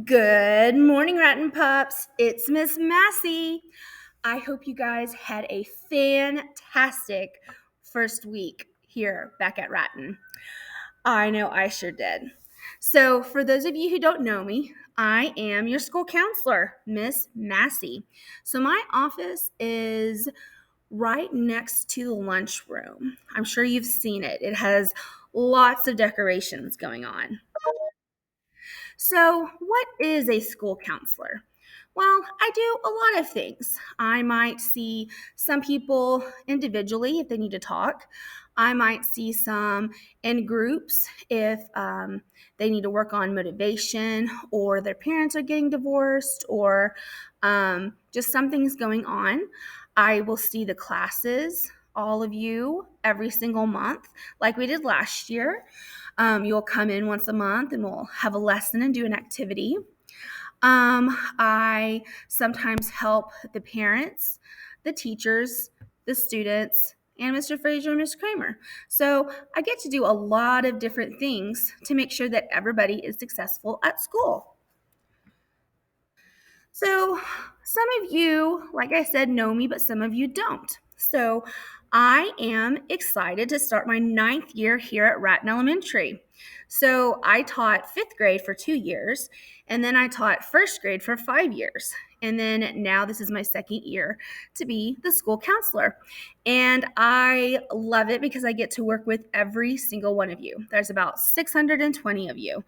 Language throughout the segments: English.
Good morning, Rattan Pups. It's Miss Massey. I hope you guys had a fantastic first week here back at Rattan. I know I sure did. So, for those of you who don't know me, I am your school counselor, Miss Massey. So, my office is right next to the lunchroom. I'm sure you've seen it. It has lots of decorations going on. So, what is a school counselor? Well, I do a lot of things. I might see some people individually if they need to talk. I might see some in groups if they need to work on motivation or their parents are getting divorced or just something's going on. I will see the classes, all of you, every single month, like we did last year. You'll come in once a month and we'll have a lesson and do an activity. I sometimes help the parents, the teachers, the students, and Mr. Fraser and Miss Kramer. So I get to do a lot of different things to make sure that everybody is successful at school. So, some of you, like I said, know me, but some of you don't. So, I am excited to start my 9th year here at Ratton Elementary. So, I taught 5th grade for 2 years, and then I taught 1st grade for 5 years. And then now this is my 2nd year to be the school counselor. And I love it because I get to work with every single one of you. There's about 620 of you,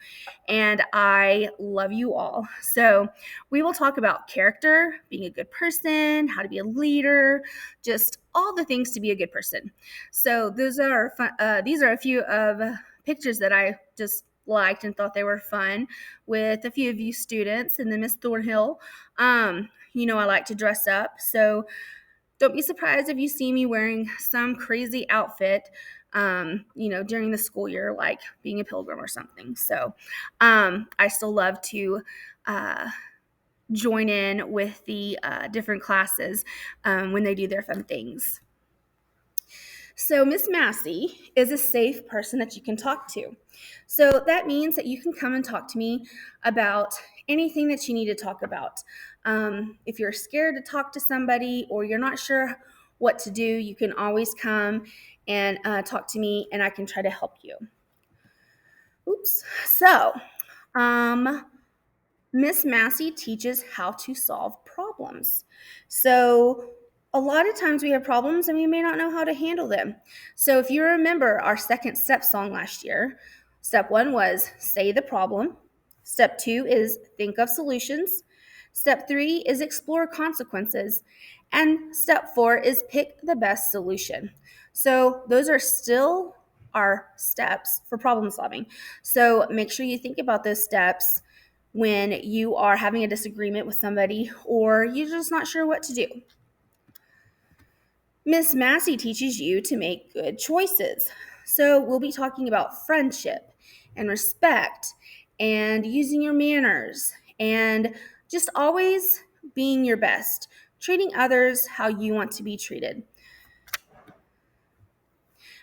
and I love you all. So, we will talk about character, being a good person, how to be a leader, just all the things to be a good person. So these are a few of pictures that I just liked and thought they were fun with a few of you students. And then Miss Thornhill, I like to dress up. So don't be surprised if you see me wearing some crazy outfit, during the school year, like being a pilgrim or something. So I still love to join in with the different classes when they do their fun things. So Miss Massey is a safe person that you can talk to. So that means that you can come and talk to me about anything that you need to talk about. If you're scared to talk to somebody or you're not sure what to do, you can always come and talk to me and I can try to help you. Oops. So, Miss Massey teaches how to solve problems. So, a lot of times we have problems and we may not know how to handle them. So, if you remember our second step song last year, step 1 was say the problem. Step 2 is think of solutions. Step 3 is explore consequences. And step 4 is pick the best solution. So, those are still our steps for problem solving. So, make sure you think about those steps when you are having a disagreement with somebody or you're just not sure what to do. Miss Massey teaches you to make good choices. So we'll be talking about friendship and respect and using your manners and just always being your best, treating others how you want to be treated.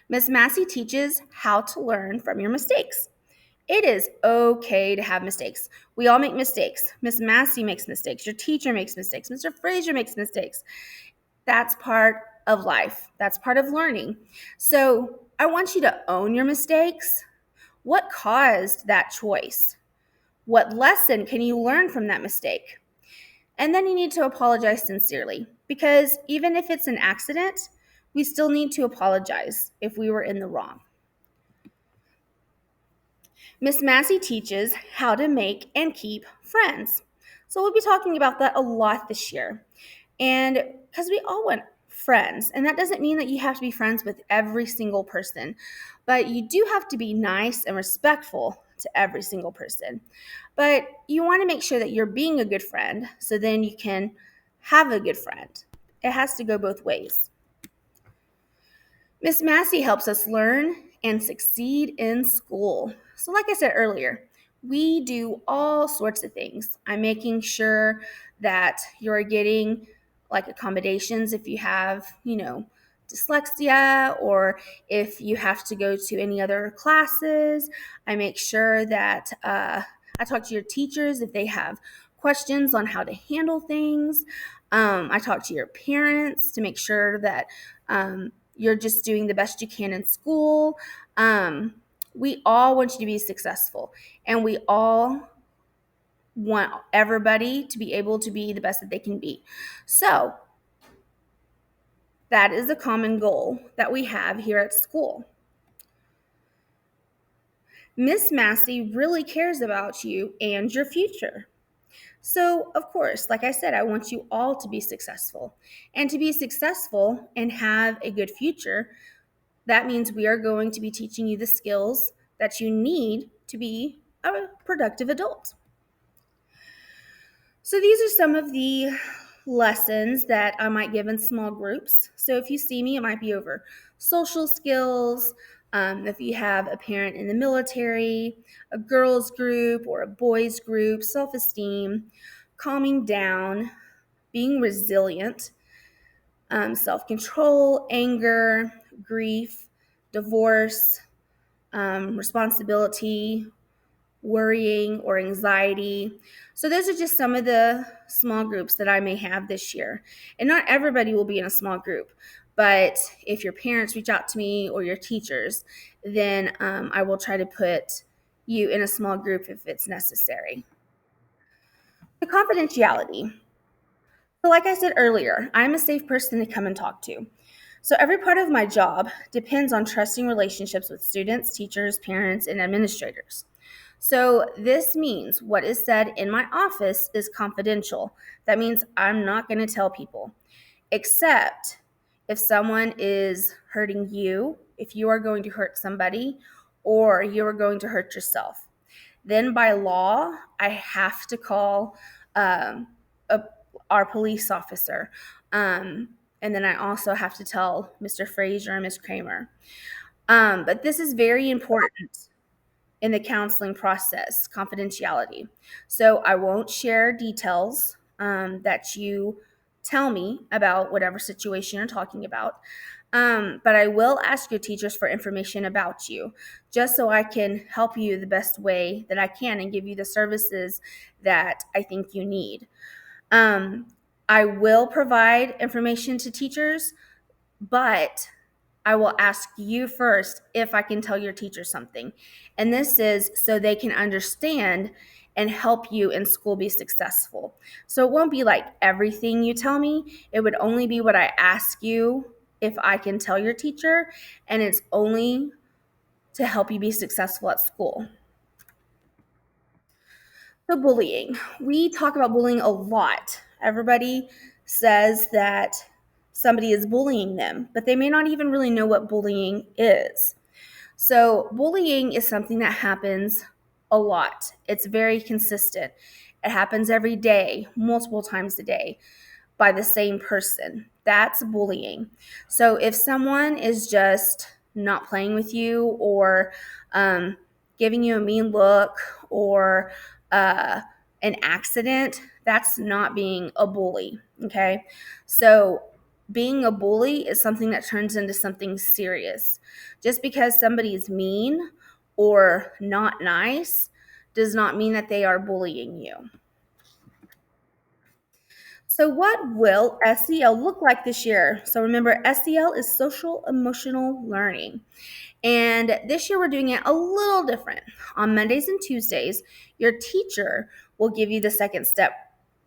Miss Massey teaches how to learn from your mistakes. It is okay to have mistakes. We all make mistakes. Miss Massey makes mistakes. Your teacher makes mistakes. Mr. Fraser makes mistakes. That's part of life. That's part of learning. So I want you to own your mistakes. What caused that choice? What lesson can you learn from that mistake? And then you need to apologize sincerely because even if it's an accident, we still need to apologize if we were in the wrong. Miss Massey teaches how to make and keep friends. So we'll be talking about that a lot this year. And because we all want friends, and that doesn't mean that you have to be friends with every single person, but you do have to be nice and respectful to every single person. But you want to make sure that you're being a good friend so then you can have a good friend. It has to go both ways. Miss Massey helps us learn and succeed in school. So, like I said earlier, we do all sorts of things. I'm making sure that you're getting like accommodations if you have, dyslexia or if you have to go to any other classes. I make sure that I talk to your teachers if they have questions on how to handle things. I talk to your parents to make sure that you're just doing the best you can in school. We all want you to be successful, and we all want everybody to be able to be the best that they can be. So that is a common goal that we have here at school. Miss Massey really cares about you and your future. So, of course, like I said, I want you all to be successful. And to be successful and have a good future, that means we are going to be teaching you the skills that you need to be a productive adult. So these are some of the lessons that I might give in small groups. So if you see me, it might be over social skills. If you have a parent in the military, a girls group or a boys group, self-esteem, calming down, being resilient, self-control, anger, grief, divorce, responsibility, worrying, or anxiety. So those are just some of the small groups that I may have this year. And not everybody will be in a small group, but if your parents reach out to me or your teachers, then I will try to put you in a small group if it's necessary. The confidentiality. So like I said earlier, I'm a safe person to come and talk to. So every part of my job depends on trusting relationships with students, teachers, parents, and administrators. So this means what is said in my office is confidential. That means I'm not going to tell people, except if someone is hurting you, if you are going to hurt somebody, or you are going to hurt yourself. Then by law, I have to call um, a, our police officer. And then I also have to tell Mr. Frazier and Miss Kramer. But this is very important in the counseling process, confidentiality. So I won't share details that you tell me about whatever situation you're talking about. But I will ask your teachers for information about you, just so I can help you the best way that I can and give you the services that I think you need. Um, I will provide information to teachers, but I will ask you first if I can tell your teacher something. And this is so they can understand and help you in school be successful. So it won't be like everything you tell me. It would only be what I ask you if I can tell your teacher, and it's only to help you be successful at school. So bullying. We talk about bullying a lot. Everybody says that somebody is bullying them, but they may not even really know what bullying is. So, bullying is something that happens a lot. It's very consistent. It happens every day, multiple times a day, by the same person. That's bullying. So, if someone is just not playing with you or um, giving you a mean look or uh, an accident, that's not being a bully. Okay. So, being a bully is something that turns into something serious. Just because somebody is mean or not nice does not mean that they are bullying you. So, what will SEL look like this year? So, remember, SEL is social emotional learning. And this year we're doing it a little different. On Mondays and Tuesdays, your teacher will give you the second step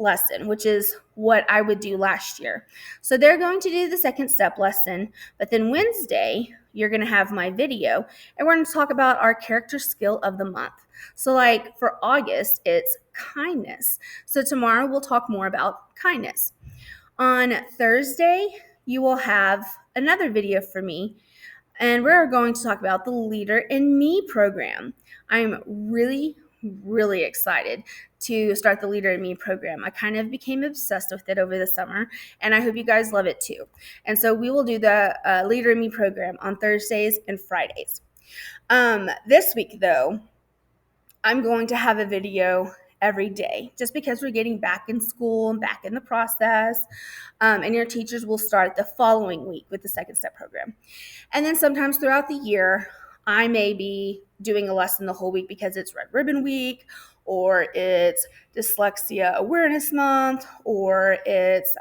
lesson, which is what I would do last year. So they're going to do the second step lesson, but then Wednesday, you're going to have my video, and we're going to talk about our character skill of the month. So, like for August, it's kindness. So, tomorrow we'll talk more about kindness. On Thursday, you will have another video for me, and we're going to talk about the Leader in Me program. I'm really excited to start the Leader in Me program. I kind of became obsessed with it over the summer, and I hope you guys love it too. And so we will do the Leader in Me program on Thursdays and Fridays. This week, though, I'm going to have a video every day just because we're getting back in school and back in the process. And your teachers will start the following week with the second step program. And then sometimes throughout the year, I may be doing a lesson the whole week because it's Red Ribbon Week or it's Dyslexia Awareness Month, or it's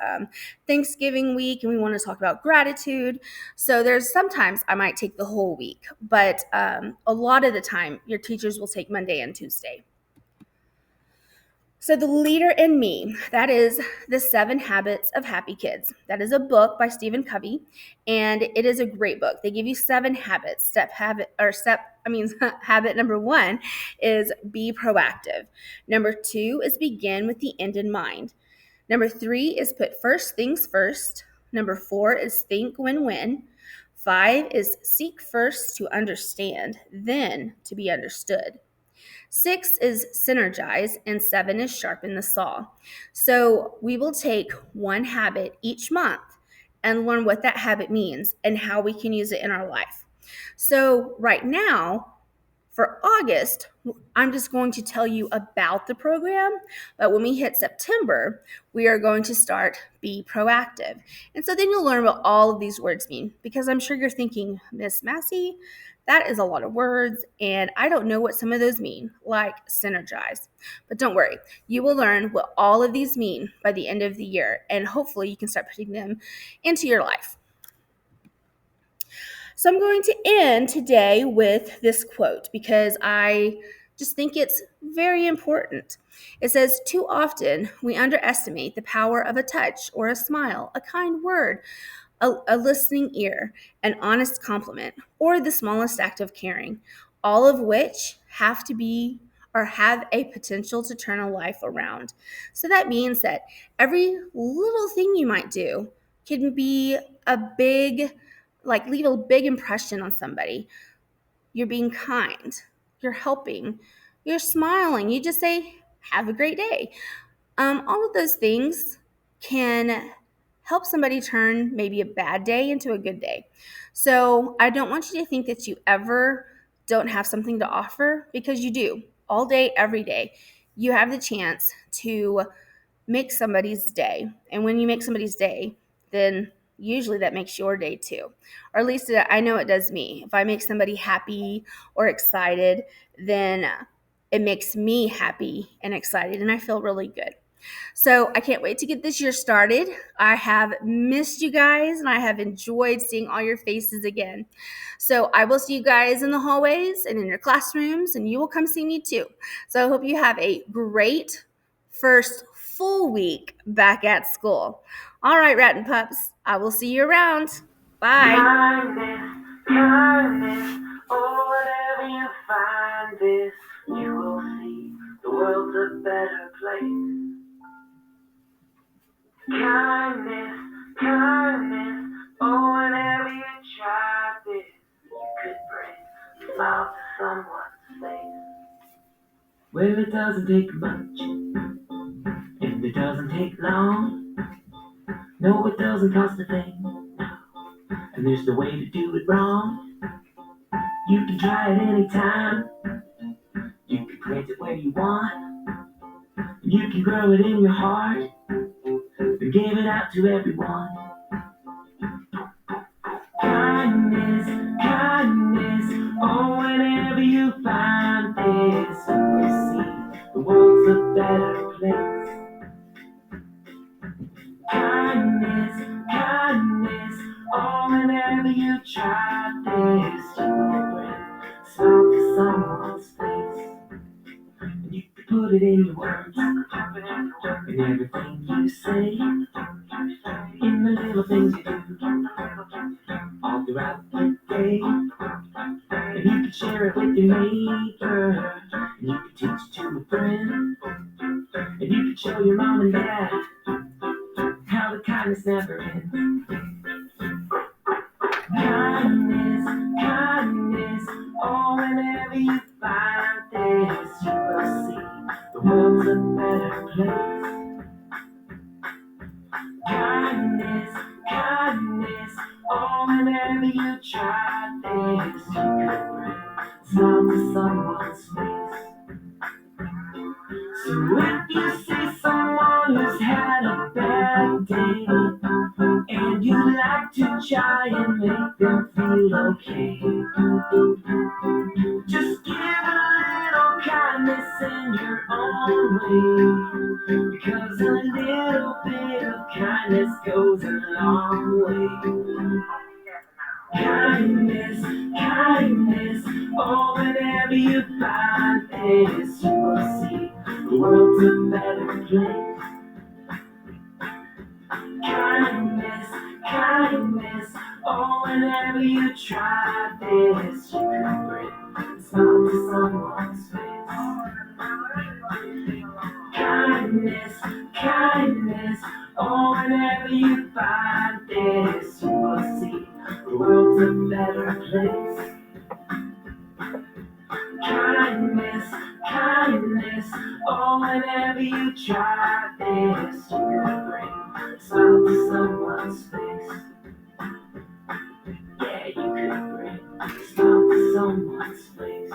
Thanksgiving week and we want to talk about gratitude. So there's sometimes I might take the whole week, but a lot of the time your teachers will take Monday and Tuesday. So, The Leader in Me, that is The 7 Habits of Happy Kids. That is a book by Stephen Covey, and it is a great book. They give you 7 habits. Habit number 1 is be proactive. Number 2 is begin with the end in mind. Number 3 is put first things first. Number 4 is think win-win. 5 is seek first to understand, then to be understood. 6 is synergize, and 7 is sharpen the saw. So we will take one habit each month and learn what that habit means and how we can use it in our life. So right now, for August, I'm just going to tell you about the program, but when we hit September, we are going to start Be Proactive. And so then you'll learn what all of these words mean, because I'm sure you're thinking, Miss Massey, that is a lot of words, and I don't know what some of those mean, like synergize. But don't worry, you will learn what all of these mean by the end of the year, and hopefully you can start putting them into your life. So I'm going to end today with this quote because I just think it's very important. It says, too often we underestimate the power of a touch or a smile, a kind word, a listening ear, an honest compliment, or the smallest act of caring, all of which have to be or have a potential to turn a life around. So that means that every little thing you might do can be leave a big impression on somebody. You're being kind, you're helping, you're smiling, you just say, have a great day. All of those things can help somebody turn maybe a bad day into a good day. So I don't want you to think that you ever don't have something to offer, because you do. All day, every day, you have the chance to make somebody's day. And when you make somebody's day, then usually that makes your day too. Or at least I know it does me. If I make somebody happy or excited, then it makes me happy and excited, and I feel really good. So I can't wait to get this year started. I have missed you guys, and I have enjoyed seeing all your faces again. So I will see you guys in the hallways and in your classrooms, and you will come see me too. So I hope you have a great first full week back at school. All right, Rat and Pups, I will see you around. Bye. Kindness, oh, whenever you find this, you will see the world's a better place. Kindness, oh, whenever you try this, you could bring a smile to someone's face. Well, it doesn't take much, and it doesn't take long. No, it doesn't cost a thing, and there's no way to do it wrong. You can try it anytime. You can plant it where you want. You can grow it in your heart and give it out to everyone. Kindness, oh, whenever you find this, you will see the world's a better place. Kindness, oh, whenever you try this, you will bring a smile to someone's face. And you can put it in your words, in everything you say, in the little things you do, all throughout the day. And you can share it with your neighbor, and you can teach it to a friend, and you can show your mom and dad how the kindness never ends. Kindness, oh, whenever you find this, you will see the world's a better place. Kindness, oh, whenever you try this, you could bring a smile to someone's face. So if you see someone who's had a bad day, and you like to try and make them feel okay, just give a little kindness in your own way, because a little bit of kindness goes a long way. Kindness, kindness, oh, whenever you find this, you will see the world's a better place. Kindness, kindness, oh, whenever you try this, you can bring a smile to someone's face. Kindness, kindness, oh, whenever you find this, you will see the world's a better place. Kindness, kindness, oh, whenever you try this, you can bring a smile to someone's face. Yeah, you could bring a smile to someone's face.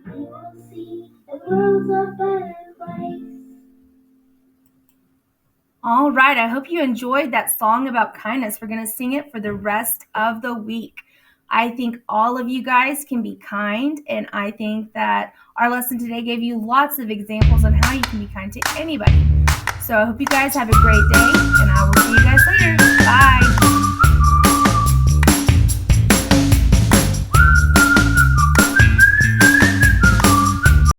You will see the world's a better place. All right, I hope you enjoyed that song about kindness. We're going to sing it for the rest of the week. I think all of you guys can be kind, and I think that our lesson today gave you lots of examples on how you can be kind to anybody. So I hope you guys have a great day, and I will see you guys soon.